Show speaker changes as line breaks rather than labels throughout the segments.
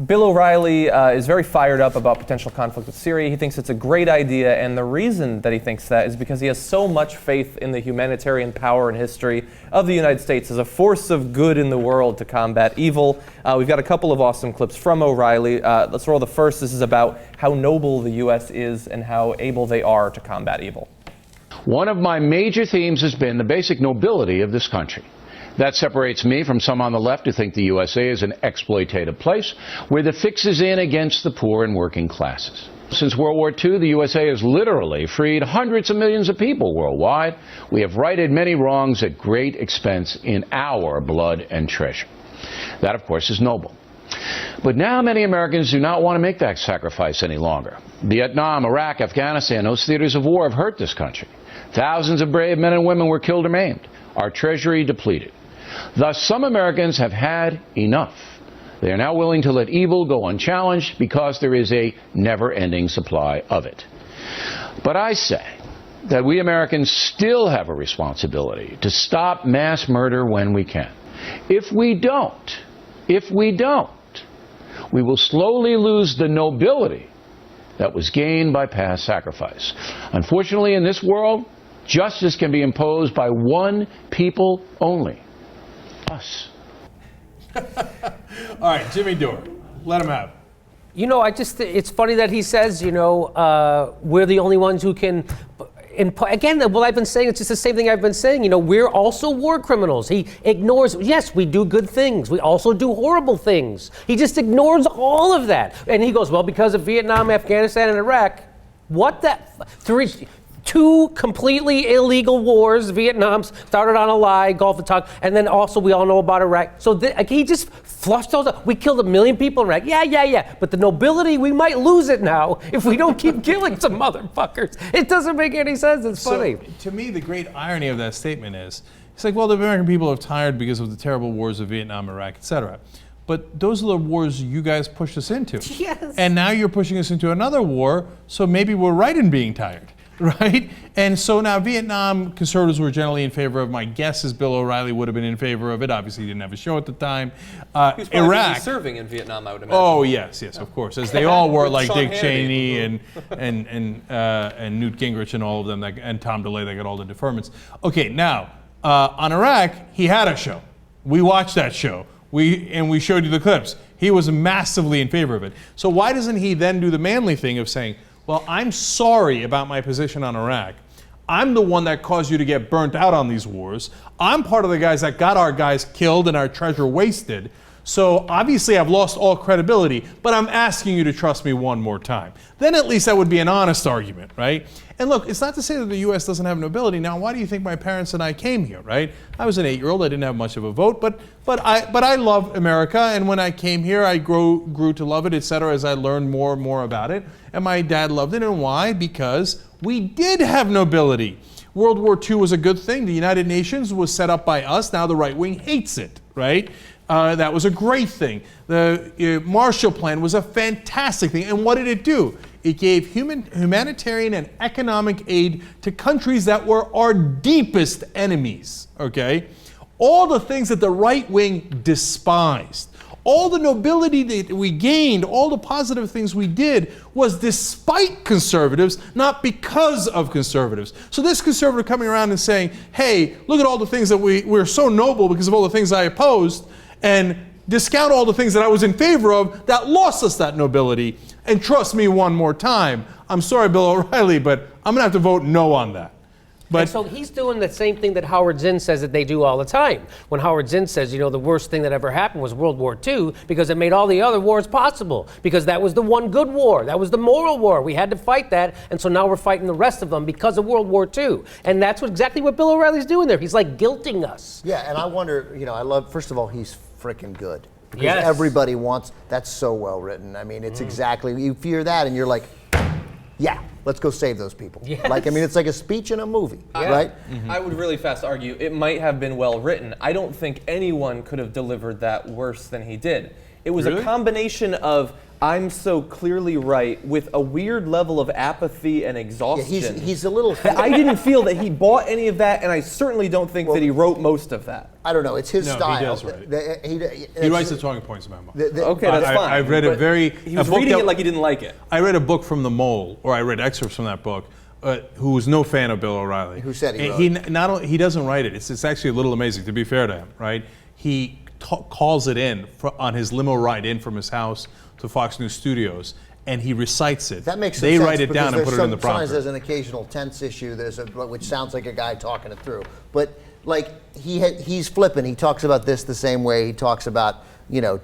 Bill O'Reilly is very fired up about potential conflict with Syria. He thinks it's a great idea, and the reason that he thinks that is because he has so much faith in the humanitarian power and history of the United States as a force of good in the world to combat evil. We've got a couple of awesome clips from O'Reilly. Let's roll the first. This is about how noble the U.S. is and how able they are to combat evil.
One of my major themes has been the basic nobility of this country. That separates me from some on the left who think the USA is an exploitative place where the fix is in against the poor and working classes. Since World War II, the USA has literally freed hundreds of millions of people worldwide. We have righted many wrongs at great expense in our blood and treasure. That, of course, is noble. But now many Americans do not want to make that sacrifice any longer. Vietnam, Iraq, Afghanistan, those theaters of war have hurt this country. Thousands of brave men and women were killed or maimed. Our treasury depleted. Thus, some Americans have had enough. They are now willing to let evil go unchallenged because there is a never-ending supply of it. But I say that we Americans still have a responsibility to stop mass murder when we can. If we don't, we will slowly lose the nobility that was gained by past sacrifice. Unfortunately, in this world, justice can be imposed by one people only. Us.
All right, Jimmy Dore, let him have it.
You know, it's funny that he says, you know, we're the only ones who can, again, what I've been saying, it's just the same thing I've been saying, you know, we're also war criminals. He ignores, yes, we do good things. We also do horrible things. He just ignores all of that. And he goes, well, because of Vietnam, Afghanistan, and Iraq, what that, two completely illegal wars. Vietnam started on a lie, Gulf of Tonkin, and then also we all know about Iraq. So he just flushed those up. We killed 1 million people in Iraq. Yeah. But the nobility, we might lose it now if we don't keep killing some motherfuckers. It doesn't make any sense. It's funny.
To me, the great irony of that statement is, it's like, well, the American people are tired because of the terrible wars of Vietnam, Iraq, etc. But those are the wars you guys pushed us into.
Yes.
And now you're pushing us into another war, so maybe we're right in being tired. Right? And so now Vietnam, conservatives were generally in favor of. My guess is Bill O'Reilly would have been in favor of it. Obviously, he didn't have a show at the time.
He was probably
Iraq.
serving in Vietnam, I would imagine.
Oh, yes, of course. As they all were, like
Sean
Dick
Hannity.
Cheney and Newt Gingrich and all of them, and Tom DeLay, they got all the deferments. Okay, now, on Iraq, he had a show. We watched that show. We showed you the clips. He was massively in favor of it. So why doesn't he then do the manly thing of saying, well, I'm sorry about my position on Iraq. I'm the one that caused you to get burnt out on these wars. I'm part of the guys that got our guys killed and our treasure wasted. So obviously I've lost all credibility, but I'm asking you to trust me one more time. Then at least that would be an honest argument, right? And look, it's not to say that the U.S. doesn't have nobility. Now, why do you think my parents and I came here, right? I was an 8-year-old. I didn't have much of a vote, but I love America. And when I came here, I grew to love it, et cetera, as I learned more and more about it. And my dad loved it. And why? Because we did have nobility. World War II was a good thing. The United Nations was set up by us. Now the right wing hates it, right? That was a great thing. The Marshall Plan was a fantastic thing. And what did it do? It gave humanitarian and economic aid to countries that were our deepest enemies, okay? All the things that the right wing despised. All the nobility that we gained, all the positive things we did was despite conservatives, not because of conservatives. So this conservative coming around and saying, hey, look at all the things that we're so noble because of all the things I opposed, and discount all the things that I was in favor of that lost us that nobility. And trust me one more time, I'm sorry, Bill O'Reilly, but I'm going to have to vote no on that. But
and so he's doing the same thing that Howard Zinn says that they do all the time. When Howard Zinn says, you know, the worst thing that ever happened was World War II because it made all the other wars possible. Because that was the one good war. That was the moral war. We had to fight that. And so now we're fighting the rest of them because of World War II. And that's exactly what Bill O'Reilly's doing there. He's like guilting us.
Yeah, and I wonder, you know, first of all, he's freaking good. Because
Yes.
everybody wants, that's so well written. I mean, it's exactly, you fear that and you're like, yeah, let's go save those people.
Yes.
Like, I mean, it's like a speech in a movie,
Yeah.
right?
I would really fast argue it might have been well written. I don't think anyone could have delivered that worse than he did. It was
Really?
a combination of I'm so clearly right with a weird level of apathy and exhaustion.
He's a little.
I didn't feel that he bought any of that, and I certainly don't think that he wrote most of that.
I don't know. It's his
No,
style.
he does write. He writes the talking points memo.
Okay, that's fine.
I've read
But he was reading it like he didn't like it.
I read a book from The Mole, or I read excerpts from that book, who was no fan of Bill O'Reilly.
Who said he
And
wrote
he not only, he doesn't write it. It's actually a little amazing, to be fair to him, right? He calls it in on his limo ride in from his house to Fox News Studios, and he recites it.
That makes some
They
sense.
write it down and put it in the
Sometimes
prompter.
there's an occasional tense issue. Which sounds like a guy talking it through. But like he's flippant. He talks about this the same way he talks about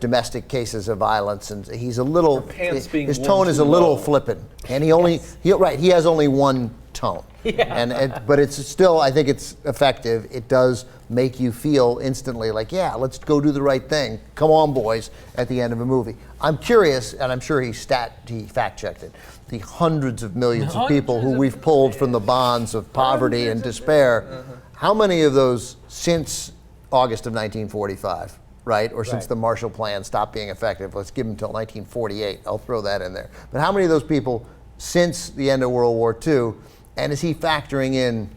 domestic cases of violence, and he's a little. His tone is a little flippant, and he has only one tone. Yeah. But it's still, I think it's effective. It does make you feel instantly like, yeah, let's go do the right thing. Come on, boys, at the end of a movie. I'm curious, and I'm sure he fact-checked it, the hundreds of millions of people who we've pulled from the bonds of poverty and despair. How many of those since August of 1945, right? Or since the Marshall Plan stopped being effective? Let's give them until 1948. I'll throw that in there. But how many of those people since the end of World War II, and is he factoring in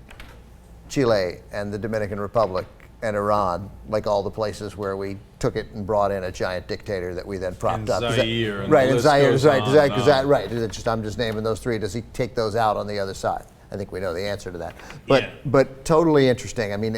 Chile and the Dominican Republic and Iran, like all the places where we took it and brought in a giant dictator that we then propped up?
Zaire, and
right,
the
and
list
Zaire,
goes
right,
on,
right. I'm just naming those three. Does he take those out on the other side? I think we know the answer to that. But totally interesting. I mean,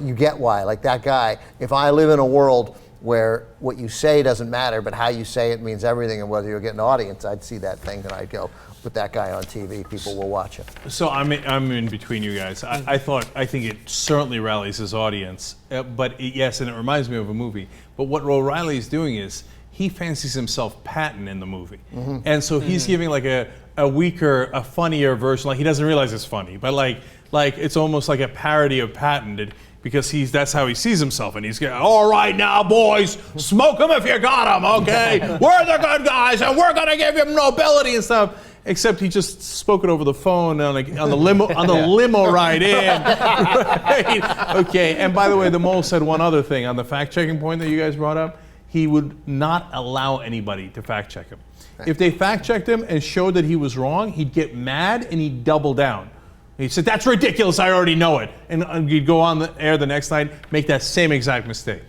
you get why. Like that guy, if I live in a world where what you say doesn't matter, but how you say it means everything, and whether you'll get an audience, I'd see that thing and I'd go, put that guy on TV, people will watch him.
So I'm in between you guys. I think it certainly rallies his audience, yes, and it reminds me of a movie. But what O'Reilly is doing is he fancies himself Patton in the movie, and so he's giving like a weaker, a funnier version. Like he doesn't realize it's funny, but like it's almost like a parody of Patton. Because that's how he sees himself, and he's going, all right now, boys, smoke them if you got them, okay? We're the good guys, and we're gonna give him nobility and stuff. Except he just spoke it over the phone on the limo ride in. Right? Okay. And by the way, the Mole said one other thing on the fact-checking point that you guys brought up. He would not allow anybody to fact-check him. Right. If they fact-checked him and showed that he was wrong, he'd get mad and he'd double down. He said, that's ridiculous, I already know it. And he'd go on the air the next night, make that same exact mistake.